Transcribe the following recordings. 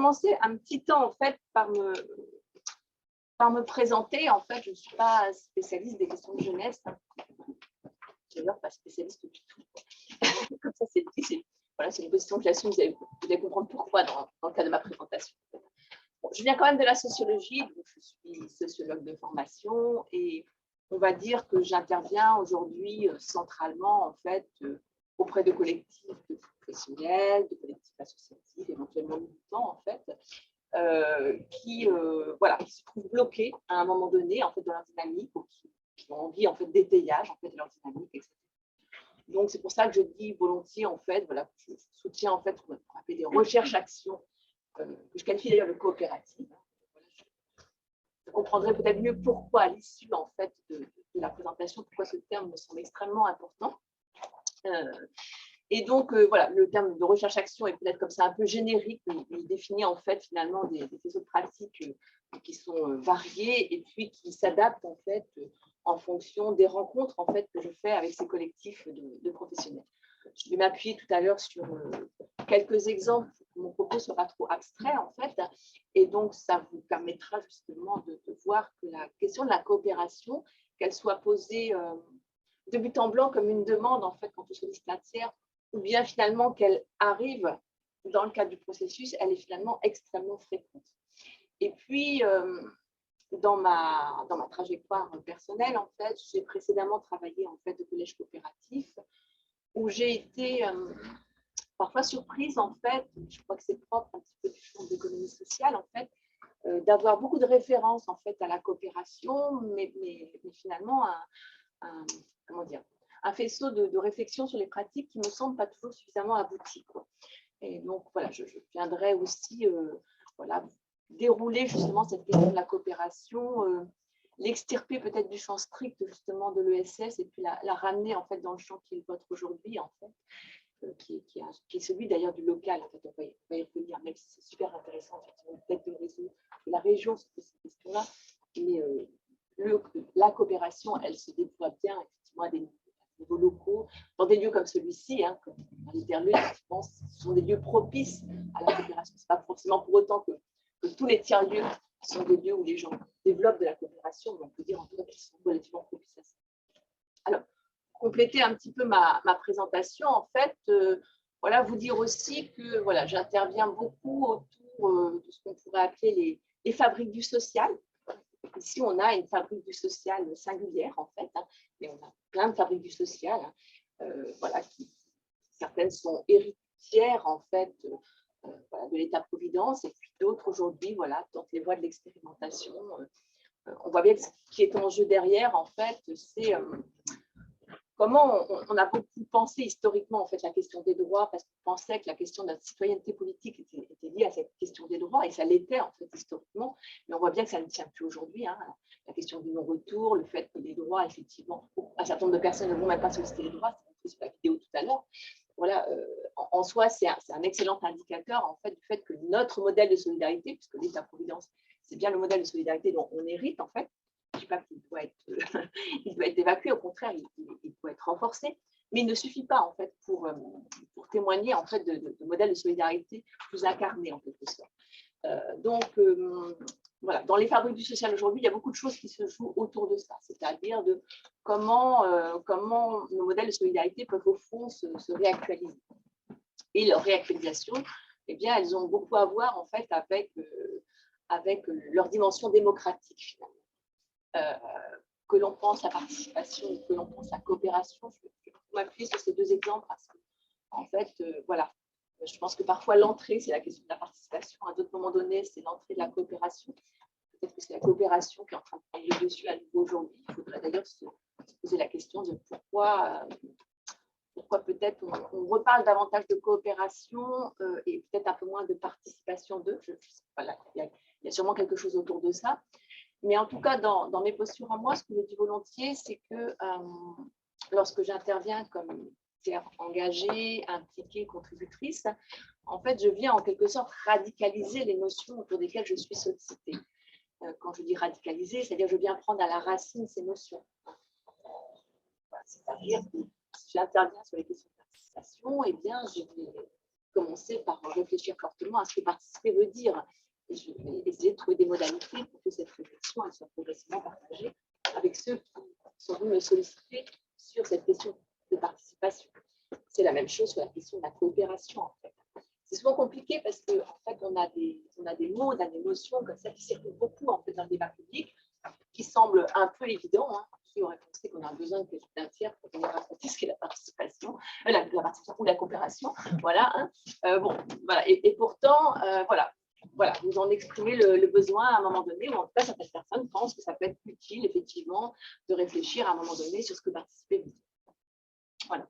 commencer un petit temps en fait par me présenter. En fait, je ne suis pas spécialiste des questions de jeunesse. D'ailleurs, pas spécialiste du tout. Comme ça, c'est voilà, une position que j'assume. Vous allez comprendre pourquoi dans le cas de ma présentation. Bon, je viens quand même de la sociologie, donc je suis sociologue de formation et on va dire que j'interviens aujourd'hui centralement en fait auprès de collectifs de professionnels, de collectifs associatifs, éventuellement militants en fait, voilà, qui se trouvent bloqués à un moment donné en fait dans leur dynamique ou qui ont envie en fait d'étayage en fait de leur dynamique, etc. Donc c'est pour ça que je dis volontiers en fait, voilà, je soutiens en fait ce qu'on appelle des recherches-actions que je qualifie d'ailleurs de coopératives. Vous comprendrez peut-être mieux pourquoi, à l'issue en fait, de la présentation, pourquoi ce terme me semble extrêmement important. Et donc, voilà, le terme de recherche-action est peut-être comme ça un peu générique, mais il définit en fait finalement des faisceaux de pratiques qui sont variés et puis qui s'adaptent en fait en fonction des rencontres en fait que je fais avec ces collectifs de professionnels. Je vais m'appuyer tout à l'heure sur quelques exemples pour que mon propos ne soit pas trop abstrait en fait, et donc ça vous permettra justement de voir que la question de la coopération, qu'elle soit posée de but en blanc comme une demande en fait quand on sollicite un tiers, ou bien finalement qu'elle arrive dans le cadre du processus, elle est finalement extrêmement fréquente. Et puis, dans ma trajectoire personnelle, en fait, j'ai précédemment travaillé en fait au collège coopératif, où j'ai été parfois surprise, en fait, je crois que c'est propre un petit peu du champ de l'économie sociale, en fait, d'avoir beaucoup de références en fait à la coopération, mais finalement comment dire, un faisceau de réflexion sur les pratiques qui me semblent pas toujours suffisamment abouties, quoi. Et donc voilà, je viendrai aussi voilà, dérouler justement cette question de la coopération, l'extirper peut-être du champ strict justement de l'ESS et puis la ramener en fait dans le champ qui est le vôtre aujourd'hui en fait, qui est celui d'ailleurs du local. En fait, on va y revenir, même si c'est super intéressant effectivement peut-être de la région sur ces questions-là, mais la coopération, elle se déploie bien effectivement à des niveaux locaux, dans des lieux comme celui-ci, hein, comme dans les tiers-lieux, ce sont des lieux propices à la coopération. Ce n'est pas forcément pour autant que tous les tiers-lieux sont des lieux où les gens développent de la coopération, mais on peut dire en tout cas qu'ils sont relativement propices à ça. Alors, pour compléter un petit peu ma présentation, en fait, voilà, vous dire aussi que voilà, j'interviens beaucoup autour de ce qu'on pourrait appeler les fabriques du social. Ici, on a une fabrique du social singulière, en fait, hein, mais on a plein de fabriques du social, hein, voilà, certaines sont héritières, en fait, voilà, de l'État-providence, et puis d'autres, aujourd'hui, voilà, tentent les voies de l'expérimentation. On voit bien que ce qui est en jeu derrière, en fait, c'est comment on a beaucoup pensé historiquement en fait la question des droits, parce qu'on pensait que la question de la citoyenneté politique était liée à cette question des droits, et ça l'était en fait historiquement, mais on voit bien que ça ne tient plus aujourd'hui, hein. La question du non-retour, le fait que les droits, effectivement, un certain nombre de personnes ne vont même pas solliciter les droits, c'est sur la vidéo tout à l'heure. Voilà, en soi, c'est un excellent indicateur en fait du fait que notre modèle de solidarité, puisque l'État-providence, c'est bien le modèle de solidarité dont on hérite en fait. Je ne dis pas qu'il doit être évacué, au contraire, il doit être renforcé, mais il ne suffit pas en fait pour témoigner en fait de modèles de solidarité plus incarnés en quelque sorte. Donc voilà, dans les fabriques du social aujourd'hui, il y a beaucoup de choses qui se jouent autour de ça, c'est-à-dire de comment nos modèles de solidarité peuvent au fond se réactualiser. Et leur réactualisation, eh bien, elles ont beaucoup à voir en fait avec leur dimension démocratique finalement. Que l'on pense à participation, que l'on pense à coopération, je vais m'appuyer sur ces deux exemples parce que, en fait, voilà, je pense que parfois l'entrée, c'est la question de la participation, à d'autres moments donnés, c'est l'entrée de la coopération. Peut-être que c'est la coopération qui est en train de prendre le dessus à nouveau aujourd'hui. Il faudrait d'ailleurs se poser la question de pourquoi peut-être on reparle davantage de coopération et peut-être un peu moins de participation d'eux. Voilà, il y a sûrement quelque chose autour de ça. Mais en tout cas, dans mes postures à moi, ce que je dis volontiers, c'est que lorsque j'interviens comme engagée, impliquée, contributrice, en fait, je viens en quelque sorte radicaliser les notions autour desquelles je suis sollicitée. Quand je dis radicaliser, c'est-à-dire que je viens prendre à la racine ces notions. C'est-à-dire que si j'interviens sur les questions de participation, eh bien, commencer par réfléchir fortement à ce que participer veut dire. Et je vais essayer de trouver des modalités pour que cette réflexion elle soit progressivement partagée avec ceux qui sont venus me solliciter sur cette question de participation. C'est la même chose sur la question de la coopération, en fait. C'est souvent compliqué parce qu'en fait, on a des mots, on a des notions comme ça qui circulent beaucoup en fait, dans le débat public, qui semblent un peu évidents. Hein. Qui aurait pensé qu'on a besoin d'un tiers pour venir raconter ce qu'est la participation, la participation ou la coopération. Voilà. Hein. Bon, voilà. Et pourtant, voilà, vous en exprimez le besoin à un moment donné, ou en tout cas, certaines personnes pensent que ça peut être utile, effectivement, de réfléchir à un moment donné sur ce que participer veut dire. Voilà.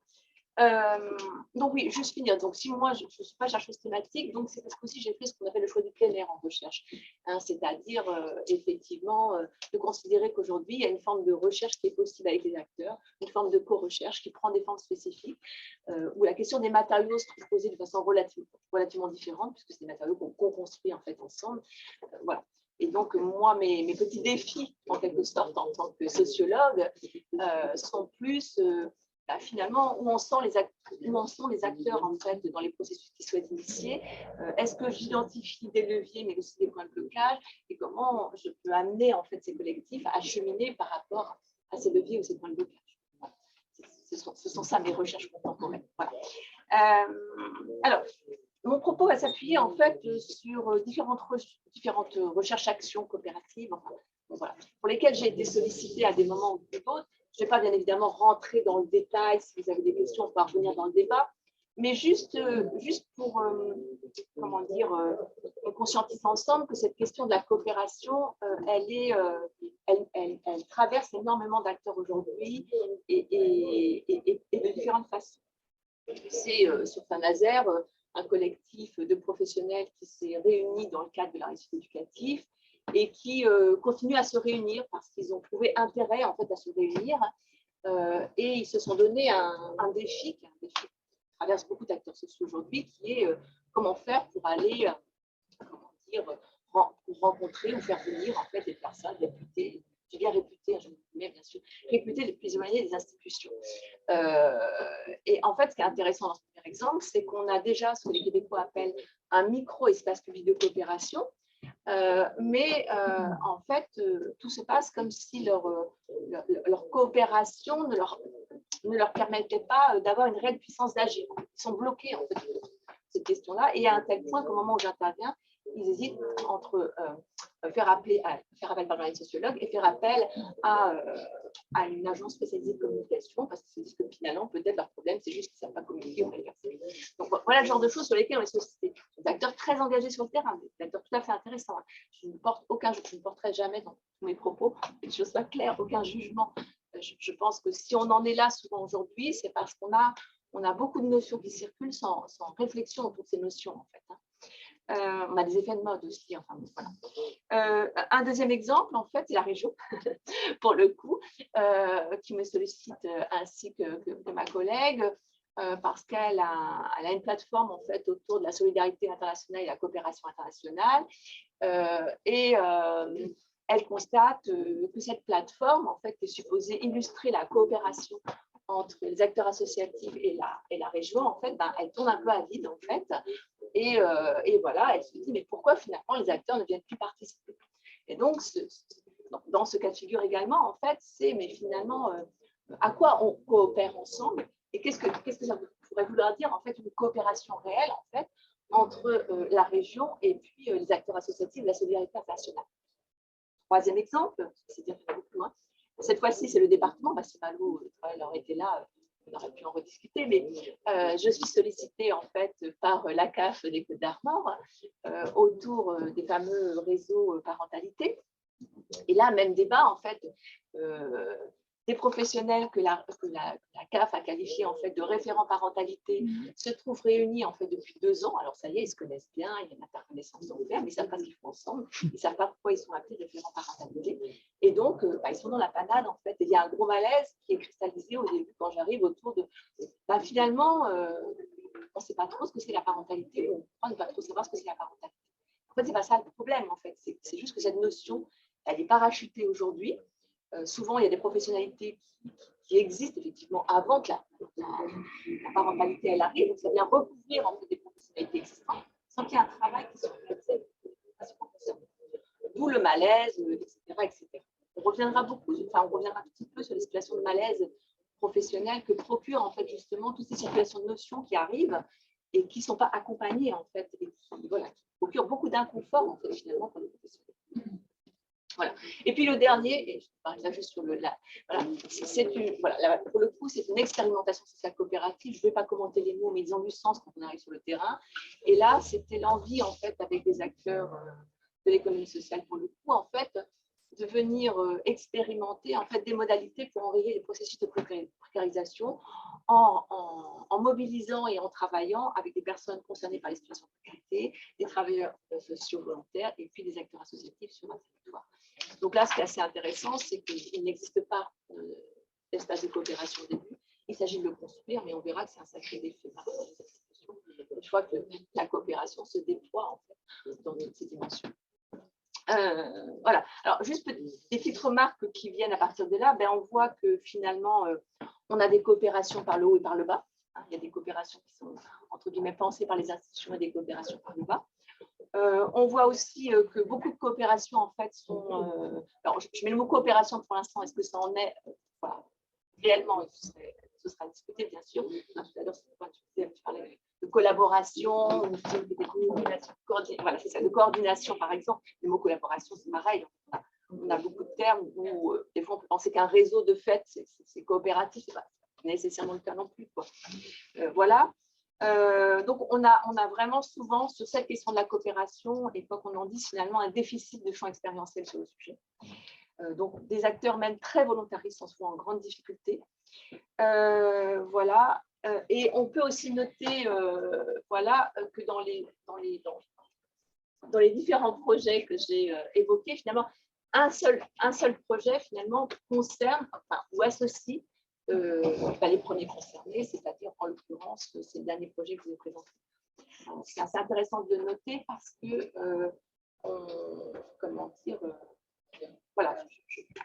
Donc oui, juste finir. Donc si moi je ne suis pas chercheuse thématique, donc c'est parce que aussi j'ai fait ce qu'on appelle le choix du plein air en recherche, hein, c'est-à-dire effectivement de considérer qu'aujourd'hui il y a une forme de recherche qui est possible avec les acteurs, une forme de co-recherche qui prend des formes spécifiques, où la question des matériaux se trouve posée de façon relativement différente, puisque c'est des matériaux qu'on construit en fait ensemble. Voilà. Et donc, moi, mes petits défis, en quelque sorte, en tant que sociologue, sont plus finalement, où en sont les acteurs en fait, dans les processus qu'ils souhaitent initier. Est-ce que j'identifie des leviers, mais aussi des points de blocage, et comment je peux amener en fait, ces collectifs à cheminer par rapport à ces leviers ou ces points de blocage. Voilà. Ce sont ça mes recherches contemporaines. Voilà. Alors, mon propos va s'appuyer en fait sur différentes recherches-actions coopératives, enfin, voilà, pour lesquelles j'ai été sollicitée à des moments ou d'autres. Je ne vais pas bien évidemment rentrer dans le détail. Si vous avez des questions, on peut revenir dans le débat. Mais juste pour comment dire, on conscientise ensemble que cette question de la coopération, elle traverse énormément d'acteurs aujourd'hui et de différentes façons. C'est sur Saint-Nazaire, un collectif de professionnels qui s'est réuni dans le cadre de la réussite éducative et qui continuent à se réunir parce qu'ils ont trouvé intérêt en fait, à se réunir et ils se sont donné un défi qui traverse beaucoup d'acteurs sociaux aujourd'hui, qui est comment faire pour aller rencontrer ou faire venir en fait, des personnes réputées, j'ai bien réputé, je me mets bien sûr, réputées les plus éloignées des institutions. Et en fait, ce qui est intéressant dans ce premier exemple, c'est qu'on a déjà ce que les Québécois appellent un micro-espace public de coopération, mais en fait, tout se passe comme si leur coopération ne leur permettait pas d'avoir une réelle puissance d'agir. Ils sont bloqués en fait sur cette question-là, et à un tel point qu'au moment où j'interviens, ils hésitent entre faire appel par une sociologue et faire appel à une agence spécialisée de communication, parce qu'ils se disent que finalement, peut-être leur problème, c'est juste qu'ils ne savent pas communiquer ou inverser. Donc voilà le genre de choses sur lesquelles on est sollicité. Des acteurs très engagés sur le terrain, des acteurs tout à fait intéressants. Je ne porterai jamais dans tous mes propos, que les choses soient claires, aucun jugement. Je pense que si on en est là souvent aujourd'hui, c'est parce qu'on a beaucoup de notions qui circulent sans réflexion autour de ces notions, en fait. On a des effets de mode aussi. Enfin, voilà. Un deuxième exemple, en fait, c'est la région, pour le coup, qui me sollicite ainsi que ma collègue, parce qu'elle a une plateforme en fait, autour de la solidarité internationale et la coopération internationale. Elle constate que cette plateforme, en fait, est supposée illustrer la coopération entre les acteurs associatifs et la région. En fait, elle tourne un peu à vide, en fait. Et voilà, elle se dit, mais pourquoi finalement les acteurs ne viennent plus participer? Et donc, dans ce cas de figure également, en fait, c'est, mais finalement, à quoi on coopère ensemble? Et qu'est-ce que ça pourrait vouloir dire, en fait, une coopération réelle, en fait, entre la région et puis les acteurs associatifs de la solidarité internationale. Troisième exemple, c'est-à-dire qu'il y a beaucoup moins. Cette fois-ci, c'est le département. Si Malo aurait été là, on aurait pu en rediscuter, mais je suis sollicitée en fait par l'ACAF des Côtes-d'Armor autour des fameux réseaux parentalité. Et là, même débat, en fait, des professionnels que la CAF a qualifiés en fait de référents parentalité se trouvent réunis en fait depuis 2 ans. Alors ça y est, ils se connaissent bien, il y a une interconnaissance en faire, mais ils ne savent pas ce qu'ils font ensemble, ils ne savent pas pourquoi ils sont appelés référents parentalité. Et donc, ils sont dans la panade en fait. Et il y a un gros malaise qui est cristallisé au début quand j'arrive autour de. Finalement, on ne sait pas trop ce que c'est la parentalité, ou on croit ne pas trop savoir ce que c'est la parentalité. En fait, ce n'est pas ça le problème en fait. C'est juste que cette notion, elle est parachutée aujourd'hui. souvent, il y a des professionnalités qui existent effectivement avant que la parentalité elle arrive. Donc, ça vient recouvrir en fait, des professionnalités existantes sans qu'il y ait un travail qui soit fait. D'où le malaise, etc., etc. On reviendra un petit peu sur les situations de malaise professionnel que procurent en fait justement toutes ces situations de notions qui arrivent et qui ne sont pas accompagnées en fait et qui procurent beaucoup d'inconfort en fait finalement pour les professionnels. Voilà. Et puis le dernier, et je parle là juste sur pour le coup, c'est une expérimentation sociale coopérative. Je ne vais pas commenter les mots, mais ils ont du sens quand on arrive sur le terrain. Et là, c'était l'envie, en fait, avec des acteurs de l'économie sociale, pour le coup, en fait, de venir expérimenter en fait, des modalités pour enrayer les processus de précarisation en mobilisant et en travaillant avec des personnes concernées par les situations de précarité, des travailleurs sociaux volontaires et puis des acteurs associatifs sur un territoire. Donc là, ce qui est assez intéressant, c'est qu'il n'existe pas d'espace de coopération au début. Il s'agit de le construire, mais on verra que c'est un sacré défi par rapport à cette situation. Une fois que la coopération se déploie en fait, dans toutes ces dimensions. Voilà. Alors, juste des petites remarques qui viennent à partir de là. On voit que finalement, on a des coopérations par le haut et par le bas. Il y a des coopérations qui sont, entre guillemets, pensées par les institutions et des coopérations par le bas. On voit aussi que beaucoup de coopérations, en fait, sont... alors, je mets le mot coopération pour l'instant. Est-ce que ça en est réellement? Ce sera discuté, bien sûr. Tout à l'heure, tu parlais de collaboration, ou de coordination, par exemple. Le mot collaboration, c'est pareil. On a beaucoup de termes où, des fois, on peut penser qu'un réseau, de fait, c'est coopératif. Ce n'est pas nécessairement le cas non plus. Voilà. Donc, on a vraiment souvent, sur cette question de la coopération, et quoi qu'on en dise, finalement, un déficit de champ expérientiel sur le sujet. Donc, des acteurs même très volontaristes sont souvent en grande difficulté. Voilà. Et on peut aussi noter que dans les différents projets que j'ai évoqués, finalement, un seul projet, finalement, concerne ou associe les premiers concernés, c'est-à-dire, en l'occurrence, ces derniers projets que je vous ai présentés. C'est assez intéressant de le noter parce que,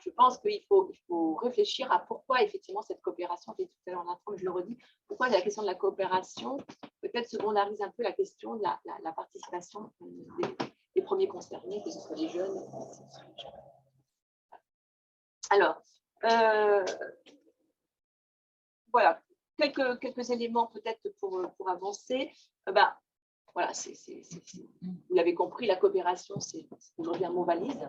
je pense qu'il faut réfléchir à pourquoi, effectivement, cette coopération, j'ai dit tout à l'heure en intro, mais je le redis, pourquoi la question de la coopération peut-être secondarise un peu la question de la participation des premiers concernés, que ce soit les jeunes. Alors, voilà, quelques éléments peut-être pour avancer. Voilà, vous l'avez compris, la coopération, c'est aujourd'hui un mot valise.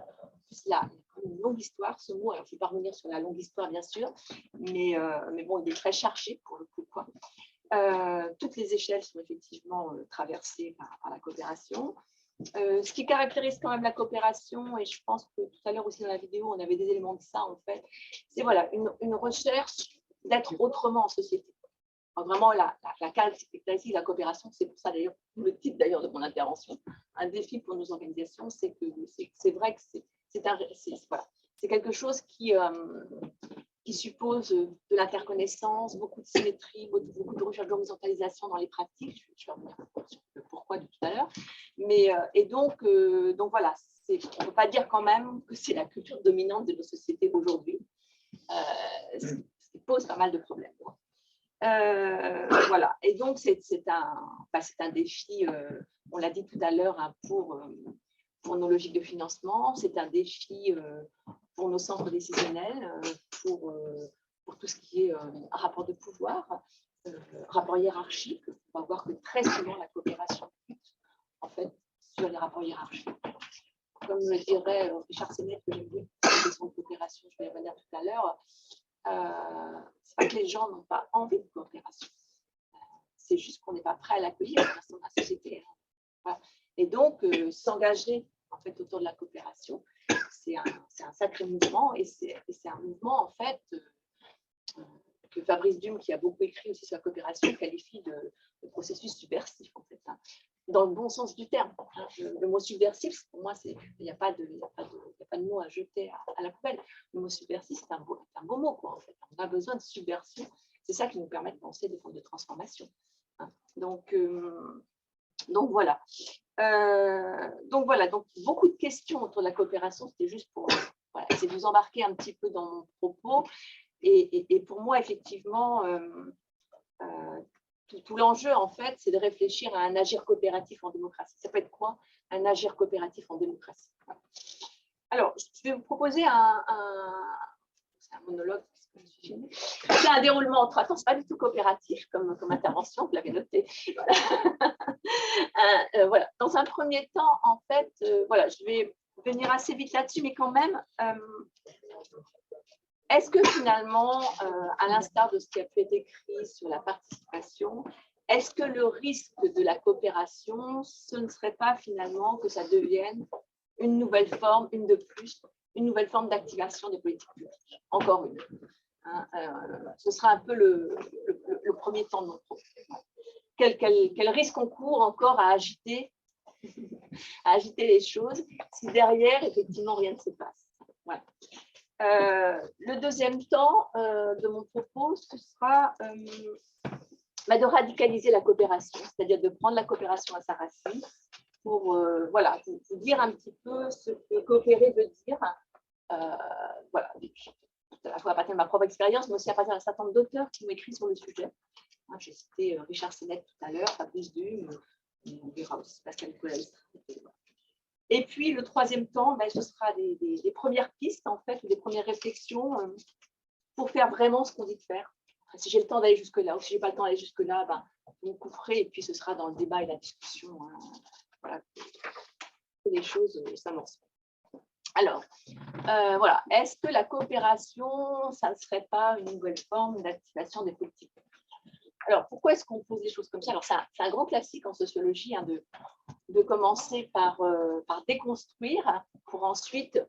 Il a une longue histoire, ce mot. Alors, je ne vais pas revenir sur la longue histoire, bien sûr, mais bon, il est très chargé pour le coup. Toutes les échelles sont effectivement traversées par la coopération. Ce qui caractérise quand même la coopération, et je pense que tout à l'heure aussi dans la vidéo, on avait des éléments de ça, en fait, c'est une recherche d'être autrement en société. Vraiment, la caractéristique de la coopération, c'est pour ça d'ailleurs, le titre d'ailleurs de mon intervention, un défi pour nos organisations, c'est vrai que c'est quelque chose qui suppose de l'interconnaissance, beaucoup de symétrie, beaucoup de recherche d'horizontalisation dans les pratiques. Je vais revenir sur le pourquoi de tout à l'heure. Et donc voilà, on ne peut pas dire quand même que c'est la culture dominante de nos sociétés aujourd'hui, ce qui pose pas mal de problèmes. Voilà, et donc c'est un défi, on l'a dit tout à l'heure, pour nos logiques de financement, c'est un défi pour nos centres décisionnels, pour tout ce qui est rapport de pouvoir, rapport hiérarchique. On va voir que très souvent la coopération bute en fait sur les rapports hiérarchiques. Comme le dirait Richard Sennett, que j'aime bien, la question de coopération, je vais y revenir tout à l'heure. C'est pas que les gens n'ont pas envie de coopération, c'est juste qu'on n'est pas prêt à l'accueillir dans la société. Voilà. Et donc, s'engager en fait autour de la coopération, c'est un sacré mouvement, et c'est un mouvement en fait que Fabrice Dume, qui a beaucoup écrit aussi sur la coopération, qualifie de processus subversif en fait, dans le bon sens du terme. Le mot subversif, pour moi, il n'y a pas de mot à jeter à la poubelle. Le mot subversif, c'est un beau mot, quoi, en fait. On a besoin de subversion. C'est ça qui nous permet de penser des formes de transformation. Donc voilà. Donc beaucoup de questions autour de la coopération. C'était juste pour voilà, essayer de vous embarquer un petit peu dans mon propos. Et pour moi, effectivement, tout l'enjeu, en fait, c'est de réfléchir à un agir coopératif en démocratie. Ça peut être quoi, un agir coopératif en démocratie? Alors, je vais vous proposer c'est un monologue, c'est un déroulement en 3 temps, ce n'est pas du tout coopératif comme intervention, vous l'avez noté. Voilà. Voilà. Dans un premier temps, en fait, voilà, je vais venir assez vite là-dessus, mais quand même, est-ce que finalement, à l'instar de ce qui a pu être écrit sur la participation, est-ce que le risque de la coopération, ce ne serait pas finalement que ça devienne une nouvelle forme, une de plus, une nouvelle forme d'activation des politiques publiques? Encore une. Hein, ce sera un peu le premier temps de mon propos. Quel risque on court encore à agiter les choses si derrière, effectivement, rien ne se passe. Voilà. Le deuxième temps de mon propos, ce sera de radicaliser la coopération, c'est-à-dire de prendre la coopération à sa racine pour voilà, vous dire un petit peu ce que coopérer veut dire. Voilà, à la fois à partir de ma propre expérience, mais aussi à partir d'un certain nombre d'auteurs qui ont écrit sur le sujet. J'ai cité Richard Sennett tout à l'heure, Fabrice Dume, on verra aussi Pascal Nicolas. Et puis, le troisième temps, ce sera des premières pistes, en fait, ou des premières réflexions pour faire vraiment ce qu'on dit de faire. Si j'ai le temps d'aller jusque-là, ou si je n'ai pas le temps d'aller jusque-là, vous me couperez, et puis ce sera dans le débat et la discussion. Hein. Voilà, que les choses s'amorcent. Alors, voilà, est-ce que la coopération, ça ne serait pas une nouvelle forme d'activation des politiques? Alors, pourquoi est-ce qu'on pose des choses comme ça? Alors, c'est un grand classique en sociologie, hein, de commencer par déconstruire pour ensuite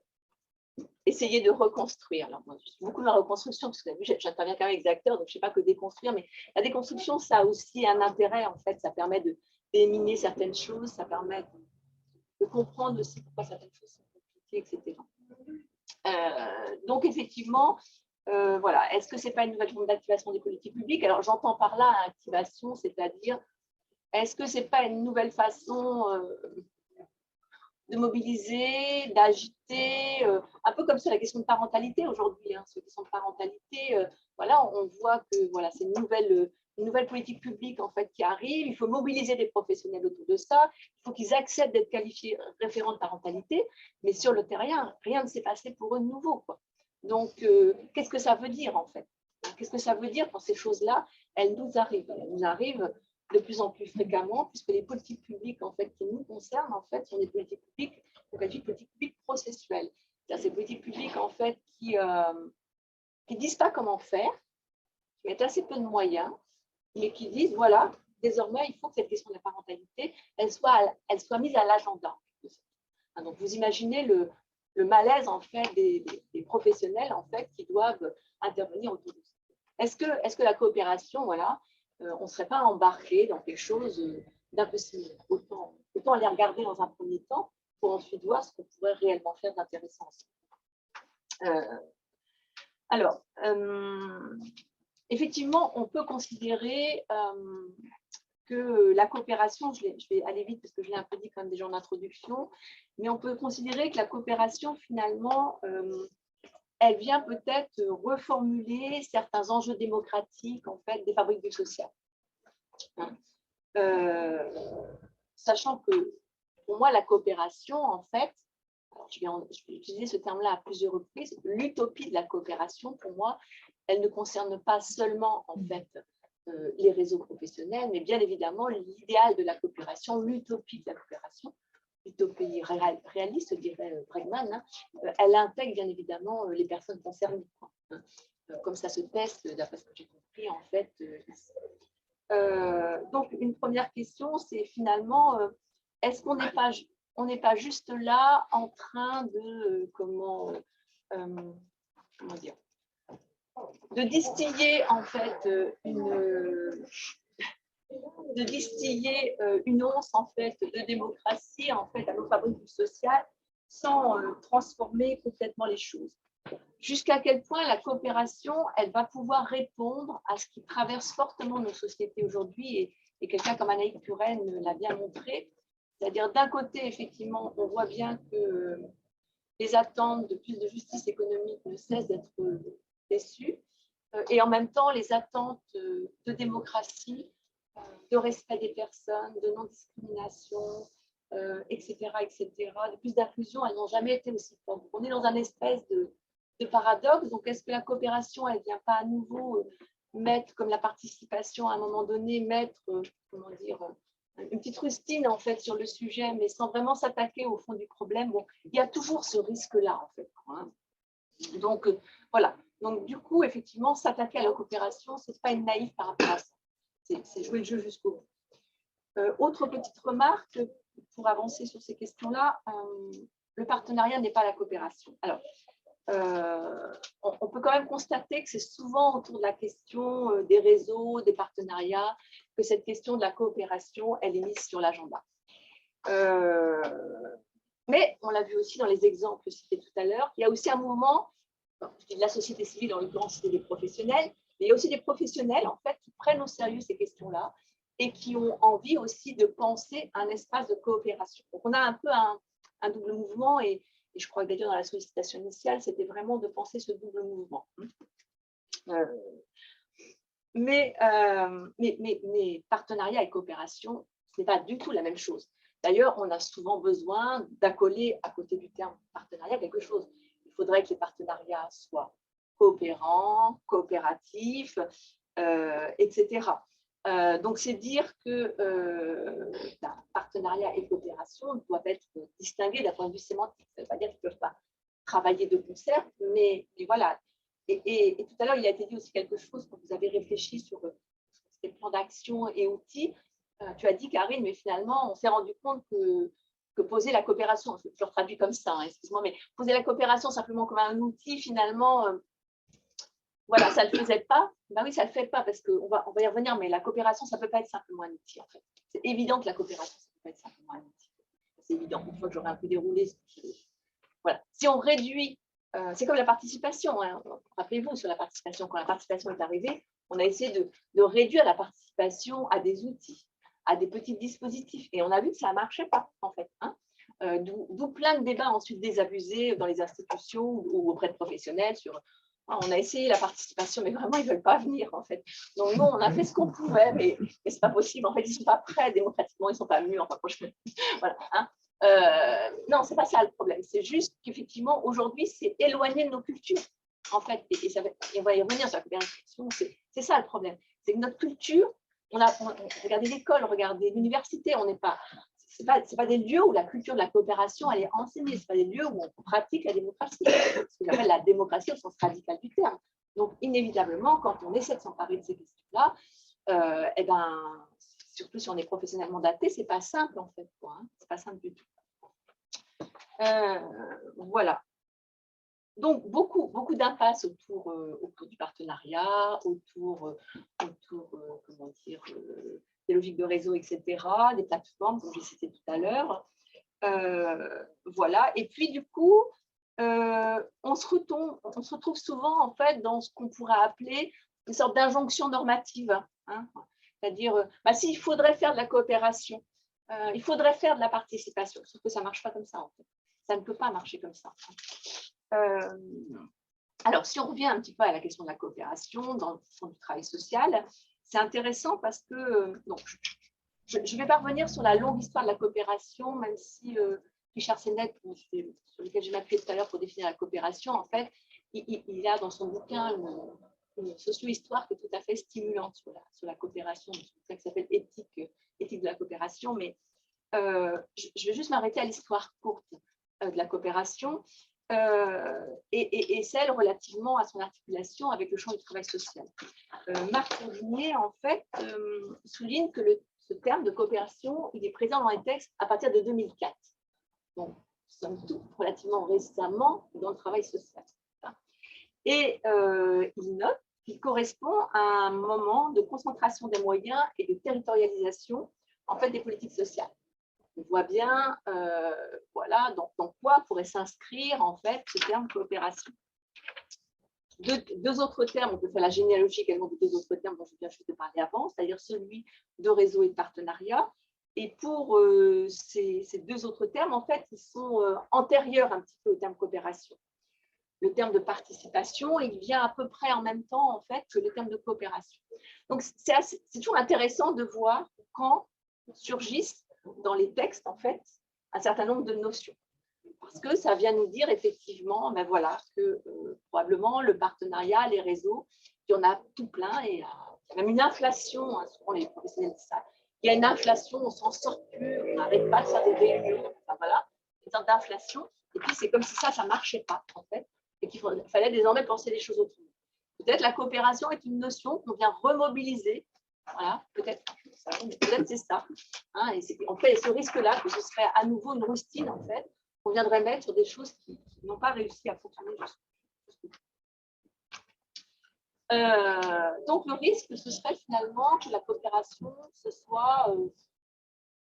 essayer de reconstruire. Alors, moi, je suis beaucoup dans la reconstruction, parce que vous avez vu, j'interviens quand même avec des acteurs, donc je ne sais pas que déconstruire, mais la déconstruction, ça a aussi un intérêt, en fait, ça permet d'éliminer certaines choses, ça permet de comprendre aussi pourquoi certaines choses sont compliquées, etc. Donc, effectivement, voilà, est-ce que ce n'est pas une nouvelle forme d'activation des politiques publiques? Alors, j'entends par là activation, c'est-à-dire, est-ce que ce n'est pas une nouvelle façon de mobiliser, d'agiter, un peu comme sur la question de parentalité aujourd'hui, hein, sur la question de parentalité, voilà, on voit que voilà, c'est une nouvelle politique publique en fait qui arrive, il faut mobiliser des professionnels autour de ça, il faut qu'ils acceptent d'être qualifiés référents de parentalité, mais sur le terrain, rien ne s'est passé pour eux de nouveau, quoi. Donc, qu'est-ce que ça veut dire en fait? Qu'est-ce que ça veut dire quand ces choses-là, elles nous arrivent de plus en plus fréquemment, puisque les politiques publiques en fait, qui nous concernent en fait, sont des politiques publiques, on qualifie de politiques publiques processuelles. C'est-à-dire ces politiques publiques en fait, qui disent pas comment faire, qui mettent assez peu de moyens, mais qui disent voilà, désormais, il faut que cette question de la parentalité, elle soit mise à l'agenda. Donc, vous imaginez le malaise en fait des professionnels en fait qui doivent intervenir autour de ça. Est-ce que la coopération, voilà, on ne serait pas embarqué dans quelque chose d'un peu similaire? Autant les regarder dans un premier temps pour ensuite voir ce qu'on pourrait réellement faire d'intéressant. Alors, effectivement, on peut considérer que la coopération, je vais aller vite parce que je l'ai un peu dit quand même déjà en introduction, mais on peut considérer que la coopération, finalement, elle vient peut-être reformuler certains enjeux démocratiques en fait, des fabriques du social. Sachant que, pour moi, la coopération, en fait, je vais utiliser ce terme-là à plusieurs reprises, l'utopie de la coopération, pour moi, elle ne concerne pas seulement, en fait, les réseaux professionnels, mais bien évidemment l'idéal de la coopération, l'utopie de la coopération, l'utopie réaliste, dirait Bregman, hein, elle intègre bien évidemment les personnes concernées, hein, comme ça se teste, d'après ce que j'ai compris, en fait. Donc, une première question, c'est finalement, est-ce qu'on n'est pas juste là en train de, comment dire, de distiller en fait une once en fait de démocratie en fait à nos fabriques du social sans transformer complètement les choses. Jusqu'à quel point la coopération, elle va pouvoir répondre à ce qui traverse fortement nos sociétés aujourd'hui, et quelqu'un comme Anaïs Puren l'a bien montré. C'est-à-dire, d'un côté, effectivement, on voit bien que les attentes de plus de justice économique ne cessent d'être déçues. Et en même temps, les attentes de démocratie, de respect des personnes, de non-discrimination, etc., de plus d'inclusion, elles n'ont jamais été aussi fortes. On est dans un espèce de paradoxe. Donc, est-ce que la coopération, elle ne vient pas à nouveau mettre, comme la participation à un moment donné, mettre, comment dire, une petite rustine en fait sur le sujet, mais sans vraiment s'attaquer au fond du problème? Bon, il y a toujours ce risque-là, en fait. Hein. Donc, voilà. Donc, du coup, effectivement, s'attaquer à la coopération, ce n'est pas être naïf par rapport à ça. C'est jouer le jeu jusqu'au bout. Autre petite remarque, pour avancer sur ces questions-là, le partenariat n'est pas la coopération. Alors, on peut quand même constater que c'est souvent autour de la question des réseaux, des partenariats, que cette question de la coopération, elle est mise sur l'agenda. Mais on l'a vu aussi dans les exemples cités tout à l'heure, il y a aussi un mouvement, je dis de la société civile, en l'occurrence c'était des professionnels, mais il y a aussi des professionnels en fait qui prennent au sérieux ces questions-là et qui ont envie aussi de penser un espace de coopération. Donc on a un peu un double mouvement et je crois que d'ailleurs dans la sollicitation initiale, c'était vraiment de penser ce double mouvement. Mais partenariat et coopération, ce n'est pas du tout la même chose. D'ailleurs, on a souvent besoin d'accoler à côté du terme partenariat quelque chose. Il faudrait que les partenariats soient coopérants, coopératifs, etc. Donc, c'est dire que partenariat et coopération doivent être distingués d'un point de vue sémantique. Ça ne veut pas dire qu'ils ne peuvent pas travailler de concert, mais voilà. Et tout à l'heure, il a été dit aussi quelque chose quand vous avez réfléchi sur ces plans d'action et outils. Tu as dit, Karine, mais finalement, on s'est rendu compte que poser la coopération, je le traduis comme ça, hein, excuse-moi, mais poser la coopération simplement comme un outil, finalement, voilà, ça ne le faisait pas. Ben oui, ça ne le fait pas parce qu'on va y revenir, mais la coopération, ça ne peut pas être simplement un outil, en fait. C'est évident que la coopération, ça ne peut pas être simplement un outil. C'est évident. Une fois que j'aurai un peu déroulé, voilà. Si on réduit, c'est comme la participation. Hein. Rappelez-vous, sur la participation, quand la participation est arrivée, on a essayé de réduire la participation à des outils, à des petits dispositifs. Et on a vu que ça ne marchait pas, en fait. Hein. D'où plein de débats ensuite désabusés dans les institutions ou auprès de professionnels sur on a essayé la participation, mais vraiment, ils ne veulent pas venir, en fait. Donc, nous, on a fait ce qu'on pouvait, mais ce n'est pas possible. En fait, ils ne sont pas prêts démocratiquement, ils ne sont pas venus, enfin, franchement. Voilà. Hein. Non, ce n'est pas ça le problème. C'est juste qu'effectivement, aujourd'hui, c'est éloigné de nos cultures, en fait. Et on va y revenir sur la coopération. C'est ça le problème. C'est que notre culture, regardez l'école, regardez l'université, on n'est pas... Ce pas des lieux où la culture de la coopération elle est enseignée, ce pas des lieux où on pratique la démocratie, ce que j'appelle la démocratie au sens radical du terme. Donc, inévitablement, quand on essaie de s'emparer de ces questions-là, eh ben, surtout si on est professionnel mandaté, c'est pas simple en fait, quoi, hein. C'est pas simple du tout. Voilà. Donc, beaucoup d'impasses autour du partenariat, autour comment dire, des logiques de réseau, etc., des plateformes, comme j'ai cité tout à l'heure. Voilà. Et puis, du coup, on se retrouve souvent, en fait, dans ce qu'on pourrait appeler une sorte d'injonction normative. Hein. C'est-à-dire, s'il faudrait faire de la coopération, il faudrait faire de la participation, sauf que ça ne marche pas comme ça, en fait. Ça ne peut pas marcher comme ça. Alors, si on revient un petit peu à la question de la coopération dans le fond du travail social, c'est intéressant parce que je ne vais pas revenir sur la longue histoire de la coopération, même si Richard Sennett, sur lequel j'ai m'appuyé tout à l'heure pour définir la coopération, en fait, il a dans son bouquin une socio-histoire qui est tout à fait stimulante sur la coopération, qui s'appelle éthique de la coopération, mais je vais juste m'arrêter à l'histoire courte de la coopération et celle relativement à son articulation avec le champ du travail social. Marc Fournier, en fait, souligne que ce terme de coopération, il est présent dans les textes à partir de 2004. Donc, somme toute, relativement récemment dans le travail social. Et il note qu'il correspond à un moment de concentration des moyens et de territorialisation en fait, des politiques sociales. On voit bien voilà, dans quoi pourrait s'inscrire en fait ce terme coopération. Deux autres termes, on peut faire la généalogie également de deux autres termes dont je viens juste de parler avant, c'est-à-dire celui de réseau et de partenariat. Et pour ces deux autres termes, en fait, ils sont antérieurs un petit peu au terme coopération. Le terme de participation, il vient à peu près en même temps, en fait, que le terme de coopération. Donc, c'est toujours intéressant de voir quand surgissent dans les textes, en fait, un certain nombre de notions. Parce que ça vient nous dire, effectivement, ben voilà, que probablement le partenariat, les réseaux, il y en a tout plein, et il y a même une inflation, hein, souvent les professionnels disent ça. Il y a une inflation, on ne s'en sort plus, on n'arrête pas de faire des réunions, enfin, voilà, une sorte d'inflation. Et puis, c'est comme si ça ne marchait pas, en fait, et qu'il fallait désormais penser les choses autrement. Peut-être la coopération est une notion qu'on vient remobiliser. Voilà, peut-être c'est ça. Hein, et on fait ce risque-là, que ce serait à nouveau une rustine, en fait, qu'on viendrait mettre sur des choses qui n'ont pas réussi à fonctionner jusqu'au bout. Donc, le risque, ce serait finalement que la coopération, ce soit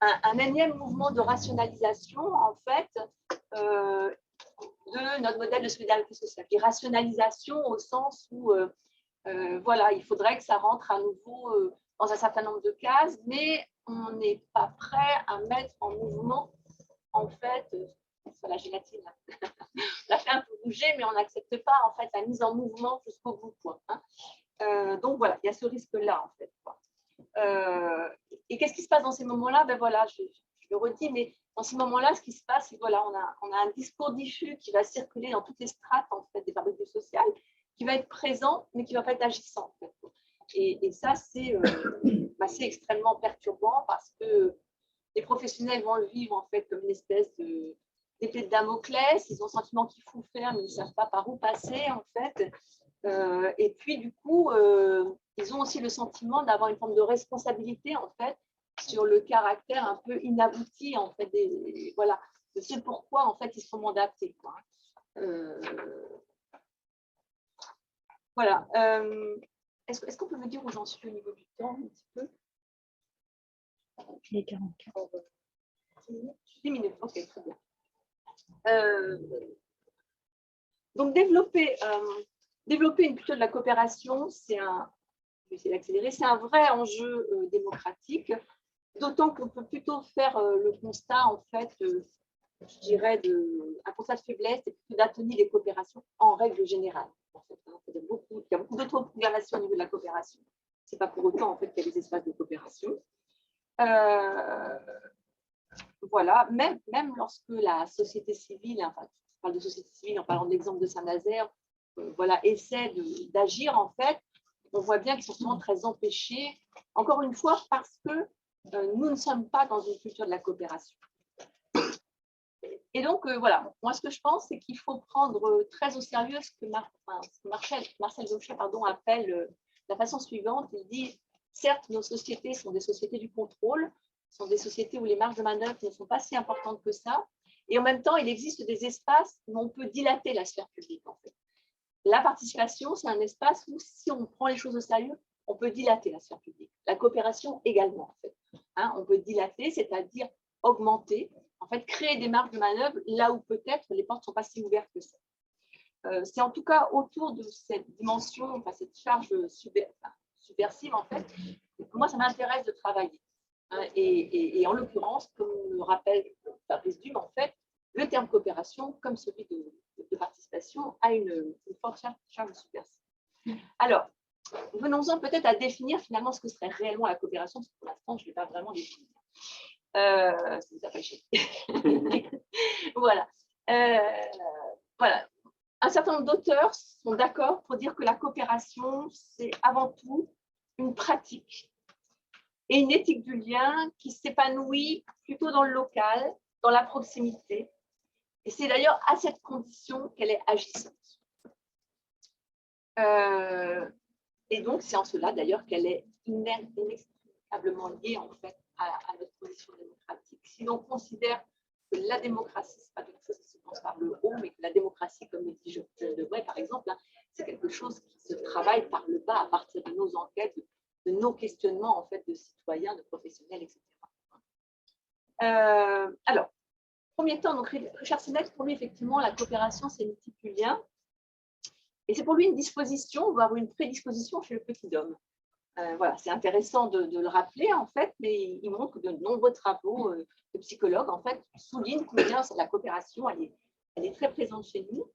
un énième mouvement de rationalisation, en fait, de notre modèle de solidarité sociale. Et rationalisation au sens où, voilà, il faudrait que ça rentre à nouveau dans un certain nombre de cases, mais on n'est pas prêt à mettre en mouvement, en fait, sur la gélatine, on la fait un peu bouger, mais on n'accepte pas, en fait, la mise en mouvement jusqu'au bout, quoi, hein. Donc, voilà, il y a ce risque-là, en fait, quoi. Et qu'est-ce qui se passe dans ces moments-là? Ben voilà, je le redis, mais dans ces moments-là, ce qui se passe, c'est que voilà, on a un discours diffus qui va circuler dans toutes les strates, en fait, des fabriques sociales, qui va être présent, mais qui ne va pas être agissant, en fait. Et ça, c'est extrêmement perturbant parce que les professionnels vont le vivre, en fait, comme une espèce d'épée de Damoclès. Ils ont le sentiment qu'il faut faire, mais ils ne savent pas par où passer, en fait. Et puis, du coup, ils ont aussi le sentiment d'avoir une forme de responsabilité, en fait, sur le caractère un peu inabouti, en fait, voilà, de ce pourquoi, en fait, ils sont mandatés, quoi. Voilà. Est-ce qu'on peut me dire où j'en suis au niveau du temps, un petit peu? Les 44. 10 minutes, ok, très bien. Donc, développer une culture de la coopération, je vais essayer d'accélérer, c'est un vrai enjeu démocratique, d'autant qu'on peut plutôt faire le constat, en fait, je dirais, un constat de faiblesse et plutôt d'atonie des coopérations en règle générale. En fait, hein. Il y a beaucoup d'auto-programmation au niveau de la coopération. Ce n'est pas pour autant, en fait, qu'il y a des espaces de coopération. Voilà, même lorsque la société civile, enfin, je parle de société civile en parlant de l'exemple de Saint-Nazaire, voilà, essaie d'agir, en fait, on voit bien qu'ils sont souvent très empêchés, encore une fois, parce que nous ne sommes pas dans une culture de la coopération. Et donc, voilà, moi, ce que je pense, c'est qu'il faut prendre très au sérieux ce que Marcel Gauchet appelle la façon suivante. Il dit, certes, nos sociétés sont des sociétés du contrôle, sont des sociétés où les marges de manœuvre ne sont pas si importantes que ça, et en même temps, il existe des espaces où on peut dilater la sphère publique, en fait. La participation, c'est un espace où, si on prend les choses au sérieux, on peut dilater la sphère publique. La coopération également, en fait. Hein, on peut dilater, c'est-à-dire augmenter, en fait, créer des marges de manœuvre là où peut-être les portes ne sont pas si ouvertes que ça. C'est en tout cas autour de cette dimension, enfin, cette charge subversive, en fait, que moi, ça m'intéresse de travailler. Hein, et en l'occurrence, comme le rappelle Fabrice Dume, en fait, le terme coopération, comme celui de participation, a une forte charge subversive. Alors, venons-en peut-être à définir finalement ce que serait réellement la coopération, parce que pour l'instant, je ne l'ai pas vraiment défini. Ça vous a fâché. Voilà. Voilà. Un certain nombre d'auteurs sont d'accord pour dire que la coopération, c'est avant tout une pratique et une éthique du lien qui s'épanouit plutôt dans le local, dans la proximité. Et c'est d'ailleurs à cette condition qu'elle est agissante. Et donc, c'est en cela d'ailleurs qu'elle est inextricablement liée en fait à notre position démocratique. Si l'on considère que la démocratie, ce n'est pas quelque chose qui se pense par le haut, mais que la démocratie, comme le dit Jean Debré, par exemple, hein, c'est quelque chose qui se travaille par le bas à partir de nos enquêtes, de nos questionnements en fait, de citoyens, de professionnels, etc. Alors, premier temps, donc Richard Sénèque, pour lui, effectivement, la coopération, c'est multipulien. Et c'est pour lui une disposition, voire une prédisposition chez le petit homme. Voilà, c'est intéressant de le rappeler, en fait, mais il montre que de nombreux travaux de psychologues, en fait, soulignent combien la coopération, elle est très présente chez nous.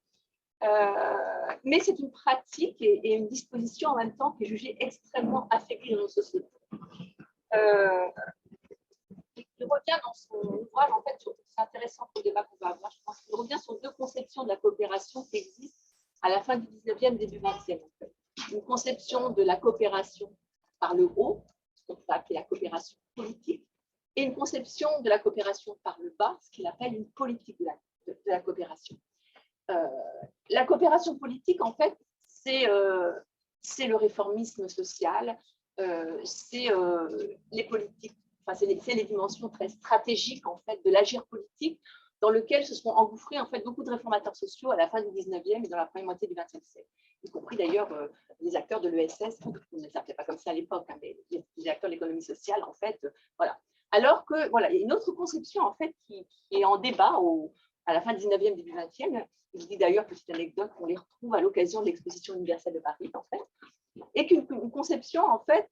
Mais c'est une pratique et une disposition en même temps qui est jugée extrêmement affaiblie dans nos sociétés. Il revient dans son ouvrage, en fait, c'est intéressant pour le débat qu'on va avoir, je pense qu'il revient sur deux conceptions de la coopération qui existent à la fin du 19e, début 20e. En fait. Une conception de la coopération par le haut, ce qu'on peut appeler la coopération politique, et une conception de la coopération par le bas, ce qu'il appelle une politique de la coopération. La coopération politique, en fait, c'est le réformisme social, c'est les politiques, enfin, c'est les dimensions très stratégiques, en fait, de l'agir politique, dans lequel se sont engouffrés, en fait, beaucoup de réformateurs sociaux à la fin du 19e et dans la première moitié du 20e siècle, y compris d'ailleurs les acteurs de l'ESS, on ne s'appelait pas comme ça à l'époque, hein, mais les acteurs de l'économie sociale, en fait, voilà. Alors que, voilà, il y a une autre conception, en fait, qui est en débat à la fin du 19e, début 20e. Je dis d'ailleurs, petite anecdote, on les retrouve à l'occasion de l'exposition universelle de Paris, en fait, et qu'une conception, en fait,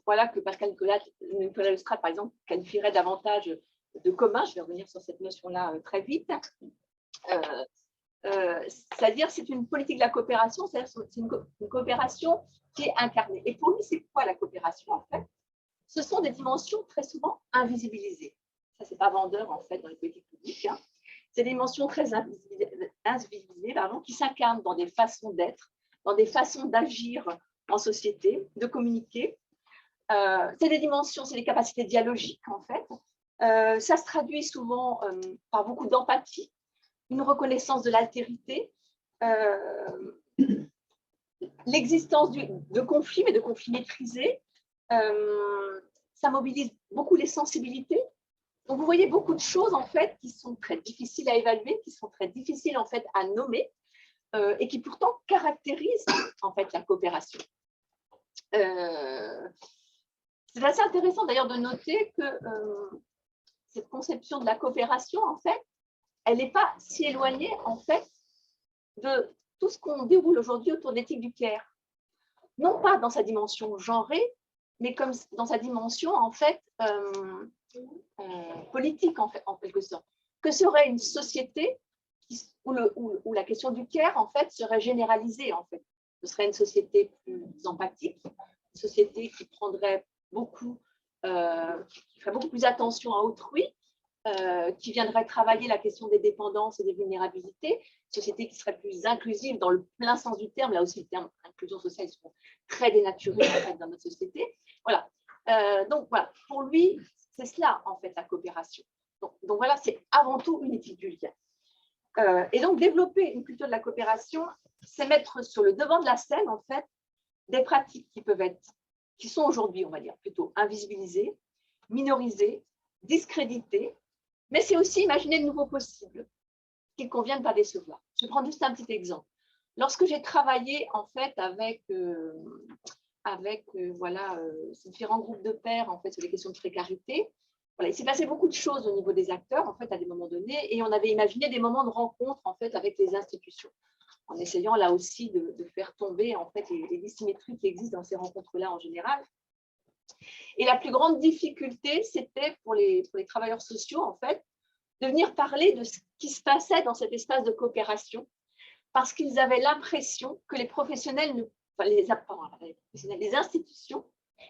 voilà, que Pascal Nicolas Lestrade, par exemple, qualifierait davantage de commun, je vais revenir sur cette notion-là très vite, c'est-à-dire c'est une politique de la coopération, c'est-à-dire c'est une coopération qui est incarnée. Et pour lui, c'est quoi la coopération, en fait? Ce sont des dimensions très souvent invisibilisées. Ça, c'est pas vendeur, en fait, dans les politiques publiques, hein. C'est des dimensions très invisibilisées, pardon, qui s'incarnent dans des façons d'être, dans des façons d'agir en société, de communiquer. C'est des dimensions, c'est des capacités dialogiques, en fait. Ça se traduit souvent par beaucoup d'empathie, une reconnaissance de l'altérité, l'existence de conflits, mais de conflits maîtrisés. Ça mobilise beaucoup les sensibilités. Donc, vous voyez beaucoup de choses, en fait, qui sont très difficiles à évaluer, qui sont très difficiles, en fait, à nommer, et qui pourtant caractérisent, en fait, la coopération. C'est assez intéressant, d'ailleurs, de noter que cette conception de la coopération, en fait, elle n'est pas si éloignée, en fait, de tout ce qu'on déroule aujourd'hui autour de l'éthique du care. Non pas dans sa dimension genrée, mais comme dans sa dimension, en fait, politique, en fait, en quelque sorte. Que serait une société où la question du care, en fait, serait généralisée, en fait. Ce serait une société plus empathique, une société qui prendrait beaucoup, qui ferait beaucoup plus attention à autrui, qui viendrait travailler la question des dépendances et des vulnérabilités, une société qui serait plus inclusive dans le plein sens du terme, là aussi le terme inclusion sociale est très dénaturé, en fait, dans notre société. Voilà. Donc voilà, pour lui, c'est cela, en fait, la coopération. Donc voilà, c'est avant tout une éthique du lien. Et donc, développer une culture de la coopération, c'est mettre sur le devant de la scène, en fait, des pratiques qui sont aujourd'hui, on va dire, plutôt invisibilisées, minorisées, discréditées, mais c'est aussi imaginer de nouveaux possibles qu'il convient de ne pas décevoir. Je vais prendre juste un petit exemple. Lorsque j'ai travaillé, en fait, avec voilà, différents groupes de pairs, en fait, sur les questions de précarité, voilà, il s'est passé beaucoup de choses au niveau des acteurs, en fait, à des moments donnés, et on avait imaginé des moments de rencontre, en fait, avec les institutions, en essayant là aussi de faire tomber, en fait, les dissymétries qui existent dans ces rencontres-là en général. Et la plus grande difficulté, c'était pour les travailleurs sociaux, en fait, de venir parler de ce qui se passait dans cet espace de coopération, parce qu'ils avaient l'impression que les professionnels, les institutions,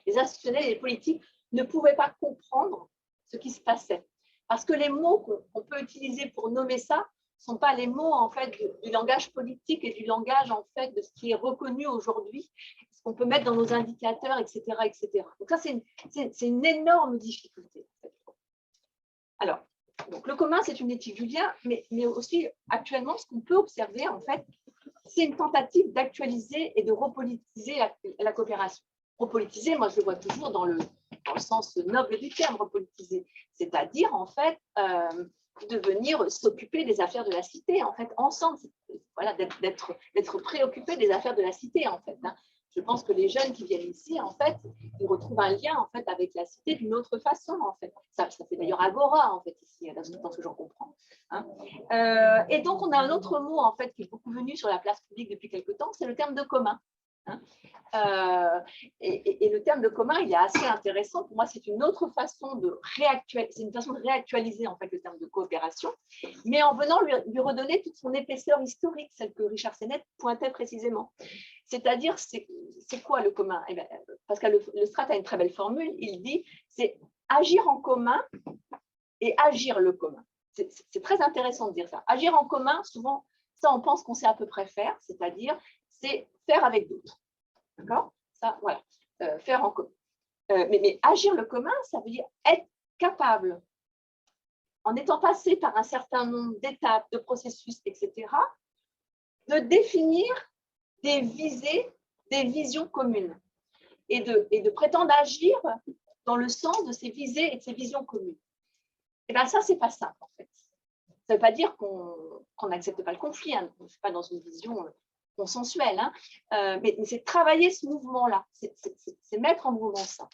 les institutionnels et les politiques ne pouvaient pas comprendre ce qui se passait. Parce que les mots qu'on peut utiliser pour nommer ça ne sont pas les mots, en fait, du langage politique et du langage, en fait, de ce qui est reconnu aujourd'hui, ce qu'on peut mettre dans nos indicateurs, etc. etc. Donc ça, c'est une énorme difficulté. Alors, donc le commun, c'est une éthique du lien, mais aussi, actuellement, ce qu'on peut observer, en fait, c'est une tentative d'actualiser et de repolitiser la coopération. Repolitiser, moi, je le vois toujours dans le sens noble du terme, repolitiser, c'est-à-dire, en fait, de venir s'occuper des affaires de la cité, en fait, ensemble, voilà, d'être préoccupé des affaires de la cité, en fait. Hein. Je pense que les jeunes qui viennent ici, en fait, ils retrouvent un lien, en fait, avec la cité d'une autre façon, en fait. Ça fait d'ailleurs agora, en fait, ici, dans ce que j'en comprends. Hein. Et donc, on a un autre mot, en fait, qui est beaucoup venu sur la place publique depuis quelque temps, c'est le terme de commun. hein. Et le terme de commun, il est assez intéressant. Pour moi, c'est une autre façon de réactualiser en fait le terme de coopération, mais en venant lui redonner toute son épaisseur historique, celle que Richard Sennett pointait précisément. C'est-à-dire, c'est quoi le commun? Eh bien, Pascal Lestrade a une très belle formule. Il dit, c'est agir en commun et agir le commun. C'est très intéressant de dire ça. Agir en commun, souvent, ça, on pense qu'on sait à peu près faire, c'est-à-dire, c'est faire avec d'autres. D'accord? Ça, voilà. Faire en commun. Mais agir le commun, ça veut dire être capable, en étant passé par un certain nombre d'étapes, de processus, etc., de définir des visées, des visions communes et de prétendre agir dans le sens de ces visées et de ces visions communes. Et bien ça, c'est pas simple, en fait. Ça ne veut pas dire qu'on n'accepte pas le conflit, hein. On ne fait pas dans une vision consensuelle, hein. Mais c'est travailler ce mouvement-là, c'est mettre en mouvement ça.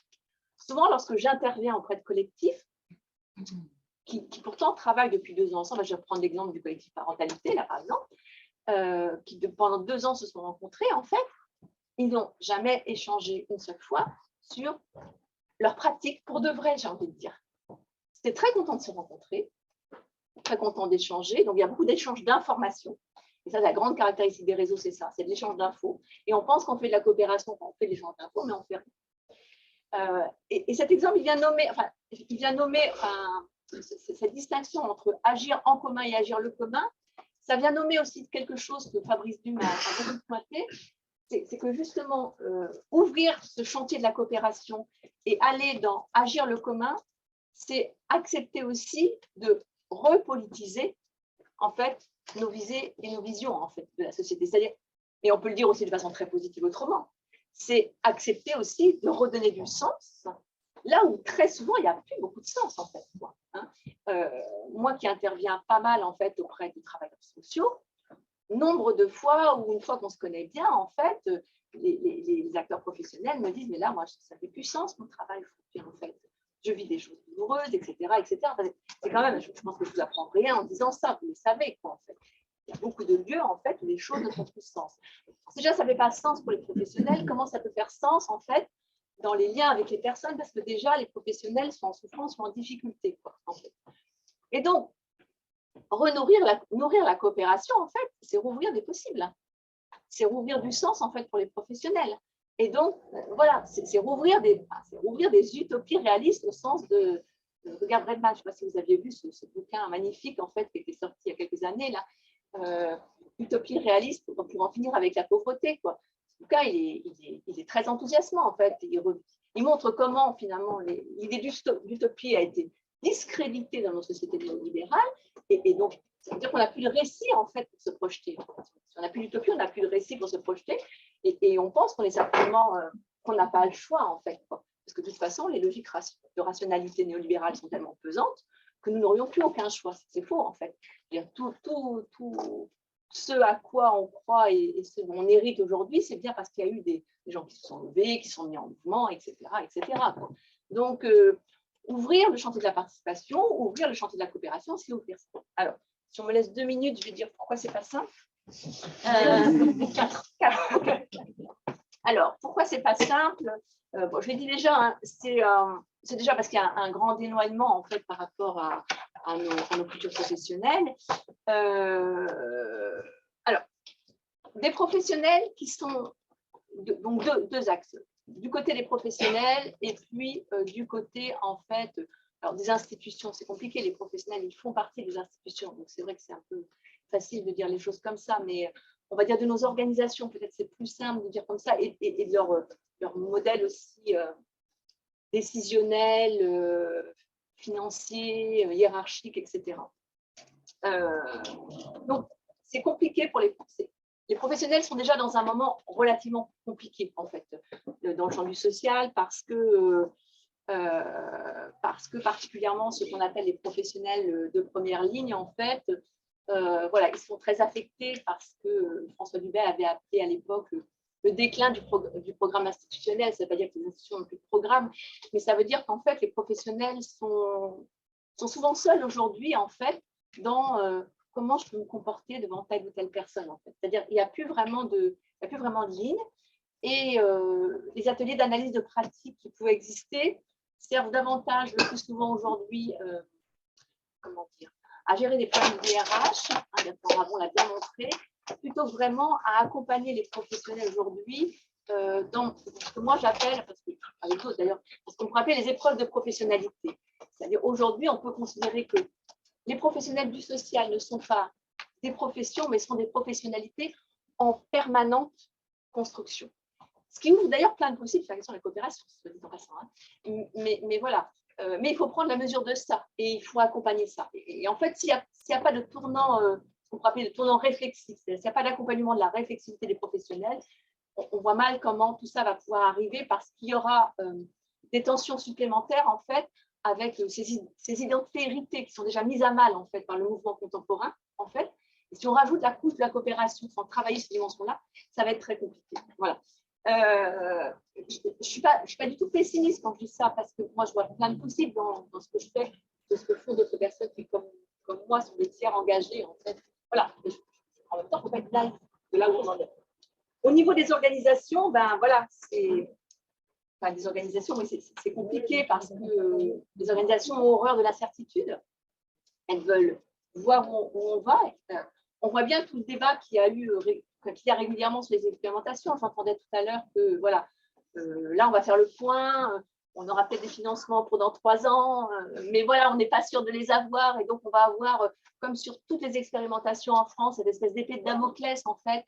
Souvent, lorsque j'interviens auprès de collectifs, qui pourtant travaillent depuis 2 ans ensemble, je vais prendre l'exemple du collectif parentalité, là par exemple, qui pendant 2 ans se sont rencontrés, en fait, ils n'ont jamais échangé une seule fois sur leur pratique pour de vrai, j'ai envie de dire. C'était très content de se rencontrer, très content d'échanger. Donc, il y a beaucoup d'échanges d'informations. Et ça, la grande caractéristique des réseaux, c'est ça, c'est de l'échange d'infos. Et on pense qu'on fait de la coopération quand on fait de l'échange d'infos, mais on fait rien. Et cet exemple, il vient nommer cette distinction entre agir en commun et agir le commun. Ça vient nommer aussi quelque chose que Fabrice Dumas a beaucoup pointé, c'est que justement, ouvrir ce chantier de la coopération et aller dans agir le commun, c'est accepter aussi de repolitiser en fait nos visées et nos visions en fait de la société. C'est-à-dire, et on peut le dire aussi de façon très positive autrement, c'est accepter aussi de redonner du sens là où très souvent il n'y a plus beaucoup de sens en fait. Moi qui interviens pas mal en fait auprès des travailleurs sociaux, nombre de fois ou une fois qu'on se connaît bien, en fait, les acteurs professionnels me disent mais là moi ça fait plus sens mon travail en fait. Je vis des choses douloureuses, etc. etc. C'est quand même, je pense que je ne vous apprends rien en disant ça, vous le savez, quoi, en fait. Il y a beaucoup de lieux, en fait, où les choses ne font plus sens. Déjà, ça ne fait pas sens pour les professionnels. Comment ça peut faire sens, en fait, dans les liens avec les personnes? Parce que déjà, les professionnels sont en souffrance, sont en difficulté, quoi, en fait. Et donc, nourrir la coopération, en fait, c'est rouvrir des possibles. C'est rouvrir du sens, en fait, pour les professionnels. Et donc, voilà, c'est rouvrir des utopies réalistes au sens de Regard Bredman. Je ne sais pas si vous aviez vu ce bouquin magnifique, en fait, qui était sorti il y a quelques années, là, Utopie réaliste pour en finir avec la pauvreté, quoi. Ce bouquin, il est très enthousiasmant, en fait. Il montre comment, finalement, l'idée d'utopie a été discréditée dans nos sociétés néolibérales. Et donc, ça veut dire qu'on n'a plus le récit, en fait, pour se projeter. Si on n'a plus d'utopie, on n'a plus de récit pour se projeter. Et on pense qu'on est certainement, qu'on n'a pas le choix, en fait, quoi. Parce que de toute façon, les logiques de rationalité néolibérale sont tellement pesantes que nous n'aurions plus aucun choix. C'est faux, en fait. Tout ce à quoi on croit et ce dont on hérite aujourd'hui, c'est bien parce qu'il y a eu des gens qui se sont levés, qui sont mis en mouvement, etc. etc. quoi. Donc, ouvrir le chantier de la participation, ouvrir le chantier de la coopération, c'est ouvrir ça. Alors, si on me laisse 2 minutes, je vais dire pourquoi c'est pas simple. 4. Alors, pourquoi c'est pas simple? Je l'ai dit déjà, hein, c'est déjà parce qu'il y a un grand éloignement en fait par rapport à nos cultures professionnelles. Alors, des professionnels qui sont donc deux axes. Du côté des professionnels et puis du côté en fait, alors des institutions, c'est compliqué. Les professionnels, ils font partie des institutions, donc c'est vrai que c'est un peu facile de dire les choses comme ça, mais on va dire de nos organisations, peut-être c'est plus simple de dire comme ça, et de leur modèle aussi décisionnel, financier, hiérarchique, etc. Donc, c'est compliqué pour les professionnels sont déjà dans un moment relativement compliqué, en fait, dans le champ du social, parce que particulièrement ceux qu'on appelle les professionnels de première ligne, en fait, voilà, ils sont très affectés parce que François Dubet avait appelé à l'époque le déclin du programme institutionnel. Ça ne veut pas dire que les institutions n'ont plus de programme, mais ça veut dire qu'en fait, les professionnels sont souvent seuls aujourd'hui, en fait, dans comment je peux me comporter devant telle ou telle personne, en fait. C'est-à-dire qu'il n'y a plus vraiment de ligne. et les ateliers d'analyse de pratique qui pouvaient exister servent davantage, le plus souvent aujourd'hui, comment dire, à gérer des problèmes d'IRH, Bertrand Rabon l'a bien montré, plutôt que vraiment à accompagner les professionnels aujourd'hui dans ce que moi j'appelle, parce que avec d'autres d'ailleurs, ce qu'on pourrait appeler les épreuves de professionnalité. C'est-à-dire aujourd'hui, on peut considérer que les professionnels du social ne sont pas des professions, mais sont des professionnalités en permanente construction. Ce qui ouvre d'ailleurs plein de possibles, c'est la question de la coopération, hein. Mais voilà, mais il faut prendre la mesure de ça et il faut accompagner ça. Et en fait, s'il n'y a pas de tournant, on pourrait appeler de tournant réflexif, s'il n'y a pas d'accompagnement de la réflexivité des professionnels, on voit mal comment tout ça va pouvoir arriver parce qu'il y aura des tensions supplémentaires en fait avec ces identités héritées qui sont déjà mises à mal en fait par le mouvement contemporain en fait. Et si on rajoute la couche de la coopération sans travailler cette dimension-là, ça va être très compliqué. Voilà. Je ne suis pas du tout pessimiste quand je dis ça parce que moi je vois plein de possibles dans ce que je fais, de ce que font d'autres personnes qui comme moi sont des tiers engagés en fait. Voilà. En même temps, il ne faut pas être naïf de là où on en est. Au niveau des organisations, ben voilà, enfin, des organisations, oui, c'est compliqué parce que les organisations ont horreur de l'incertitude. Elles veulent voir où on va. On voit bien tout le débat qu'il y a régulièrement sur les expérimentations. J'entendais tout à l'heure que voilà, là on va faire le point, on aura peut-être des financements pour dans 3 ans, mais voilà, on n'est pas sûr de les avoir et donc on va avoir, comme sur toutes les expérimentations en France, cette espèce d'épée de Damoclès en fait,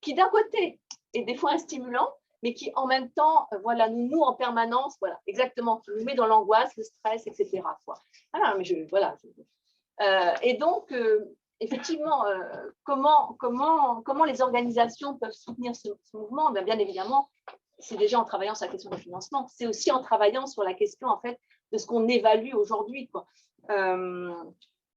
qui d'un côté est des fois un stimulant, mais qui en même temps, voilà, nous noue en permanence, voilà, exactement, qui nous met dans l'angoisse, le stress, etc. Quoi. Ah, mais voilà. Et donc, effectivement, comment les organisations peuvent soutenir ce mouvement? Bien évidemment, c'est déjà en travaillant sur la question du financement, c'est aussi en travaillant sur la question en fait de ce qu'on évalue aujourd'hui.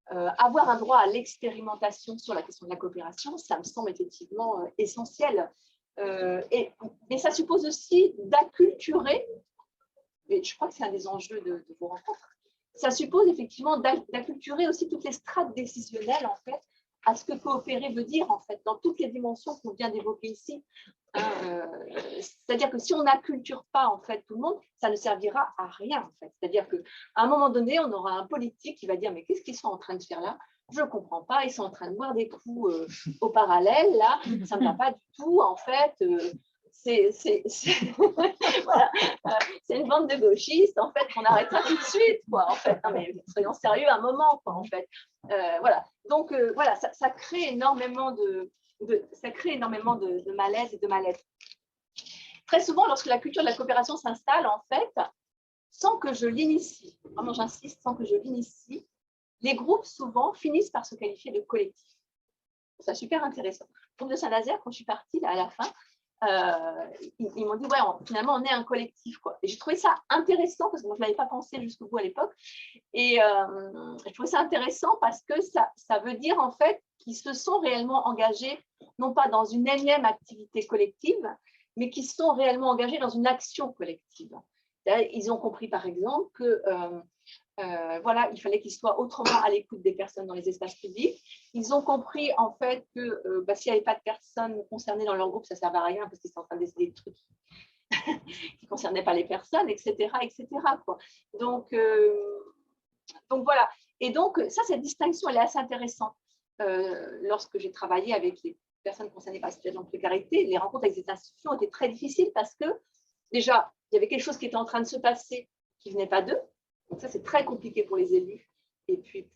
Avoir un droit à l'expérimentation sur la question de la coopération, ça me semble effectivement essentiel. Mais ça suppose aussi d'acculturer, et je crois que c'est un des enjeux de vos rencontres, ça suppose effectivement d'acculturer aussi toutes les strates décisionnelles en fait, à ce que coopérer veut dire en fait, dans toutes les dimensions qu'on vient d'évoquer ici. C'est-à-dire que si on n'acculture pas en fait tout le monde, ça ne servira à rien en fait. C'est-à-dire qu'à un moment donné, on aura un politique qui va dire mais qu'est-ce qu'ils sont en train de faire là? Je ne comprends pas, ils sont en train de boire des coups au parallèle là, ça ne va pas du tout en fait. Voilà, c'est une bande de gauchistes en fait, on arrête ça tout de suite quoi en fait. Non, mais soyons sérieux un moment quoi en fait. Voilà, donc voilà, ça crée énormément de malaise et de mal-être. Très souvent, lorsque la culture de la coopération s'installe, en fait, sans que je l'initie, vraiment j'insiste, sans que je l'initie, les groupes souvent finissent par se qualifier de collectifs. C'est super intéressant. Le groupe de Saint-Nazaire, quand je suis partie là, à la fin, ils m'ont dit, ouais, finalement, on est un collectif. Quoi. Et j'ai trouvé ça intéressant, parce que moi, je ne l'avais pas pensé jusqu'au bout à l'époque. Et je trouvais ça intéressant parce que ça veut dire, en fait, qu'ils se sont réellement engagés, non pas dans une énième activité collective, mais qui sont réellement engagés dans une action collective. Ils ont compris, par exemple, que voilà, il fallait qu'ils soient autrement à l'écoute des personnes dans les espaces publics. Ils ont compris, en fait, que s'il n'y avait pas de personnes concernées dans leur groupe, ça ne servait à rien parce qu'ils sont en train de décider de trucs qui ne concernaient pas les personnes, etc. etc. quoi. Donc voilà. Et donc, ça, cette distinction, elle est assez intéressante. Lorsque j'ai travaillé avec les personnes concernées par la situation de précarité, les rencontres avec ces institutions étaient très difficiles parce que, déjà, il y avait quelque chose qui était en train de se passer qui ne venait pas d'eux. Donc ça, c'est très compliqué pour les élus et puis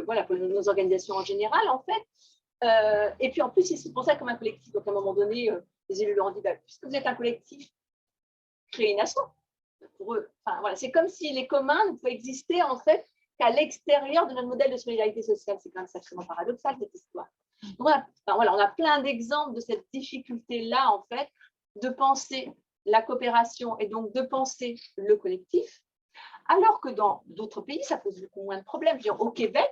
voilà, pour nos organisations en général, en fait. Et puis, en plus, ils se pensaient comme un collectif. Donc, à un moment donné, les élus leur ont dit, puisque vous êtes un collectif, créez une asso. Pour eux, enfin, voilà, c'est comme si les communs ne pouvaient exister, en fait, qu'à l'extérieur de notre modèle de solidarité sociale. C'est quand même sacrément paradoxal, cette histoire. Donc, voilà, on a plein d'exemples de cette difficulté-là, en fait, de penser la coopération et donc de penser le collectif, alors que dans d'autres pays, ça pose beaucoup moins de problèmes. Je veux dire, au Québec,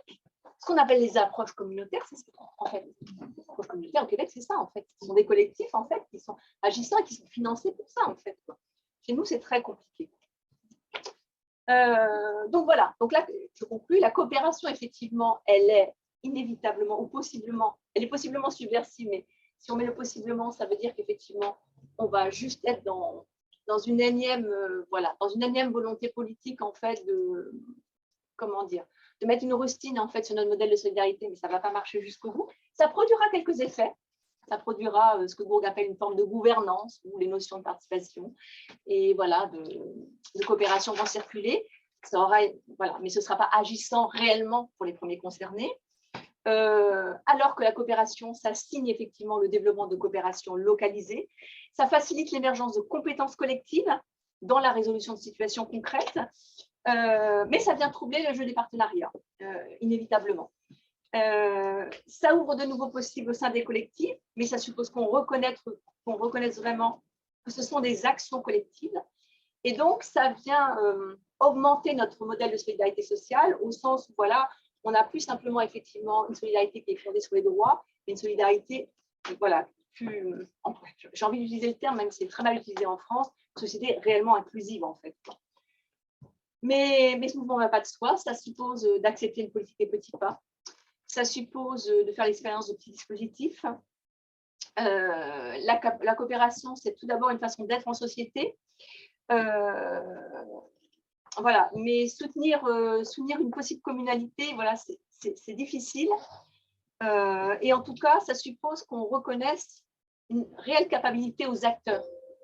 ce qu'on appelle les approches communautaires, c'est en fait, les approches communautaires au Québec, c'est ça, en fait. Ce sont des collectifs, en fait, qui sont agissants et qui sont financés pour ça, en fait. Chez nous, c'est très compliqué. Donc voilà, donc là, je conclus, la coopération, effectivement, elle est inévitablement ou possiblement, elle est possiblement subversive, mais si on met le possiblement, ça veut dire qu'effectivement, on va juste être dans une énième, voilà, dans une énième volonté politique, en fait, comment dire, de mettre une rustine, en fait, sur notre modèle de solidarité, mais ça ne va pas marcher jusqu'au bout. Ça produira quelques effets. Ça produira ce que Bourg appelle une forme de gouvernance, ou les notions de participation, et voilà, de coopération vont circuler. Ça aura, voilà, mais ce ne sera pas agissant réellement pour les premiers concernés. Alors que la coopération, ça signe effectivement le développement de coopération localisée. Ça facilite l'émergence de compétences collectives dans la résolution de situations concrètes, mais ça vient troubler le jeu des partenariats, inévitablement. Ça ouvre de nouveaux possibles au sein des collectifs, mais ça suppose qu'on reconnaisse vraiment que ce sont des actions collectives. Et donc, ça vient augmenter notre modèle de solidarité sociale au sens où, voilà, on n'a plus simplement effectivement une solidarité qui est fondée sur les droits, mais une solidarité, voilà, j'ai envie d'utiliser le terme, même si c'est très mal utilisé en France, une société réellement inclusive, en fait. Mais ce mouvement ne va pas de soi, ça suppose d'accepter une politique des petits pas, ça suppose de faire l'expérience de petits dispositifs. La coopération, c'est tout d'abord une façon d'être en société. Voilà, mais soutenir une possible communalité, voilà, c'est difficile. Et en tout cas, ça suppose qu'on reconnaisse une réelle capacité aux acteurs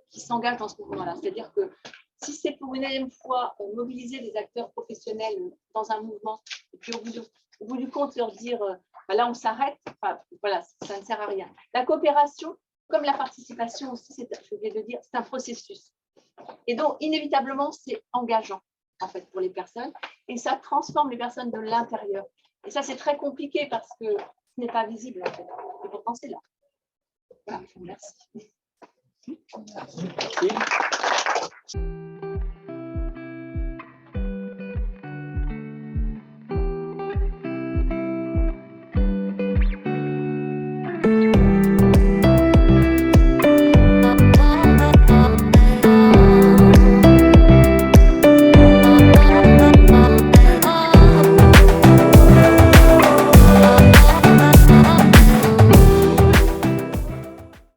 qui s'engagent dans ce mouvement-là. C'est-à-dire que si c'est pour une énième fois mobiliser des acteurs professionnels dans un mouvement, et puis au bout du compte leur dire là on s'arrête, enfin, voilà, ça ne sert à rien. La coopération, comme la participation aussi, je viens de dire, c'est un processus. Et donc, inévitablement, c'est engageant en fait, pour les personnes, et ça transforme les personnes de l'intérieur. Et ça, c'est très compliqué parce que ce n'est pas visible, en fait. Et pourtant, c'est là. Voilà, je vous remercie. Merci.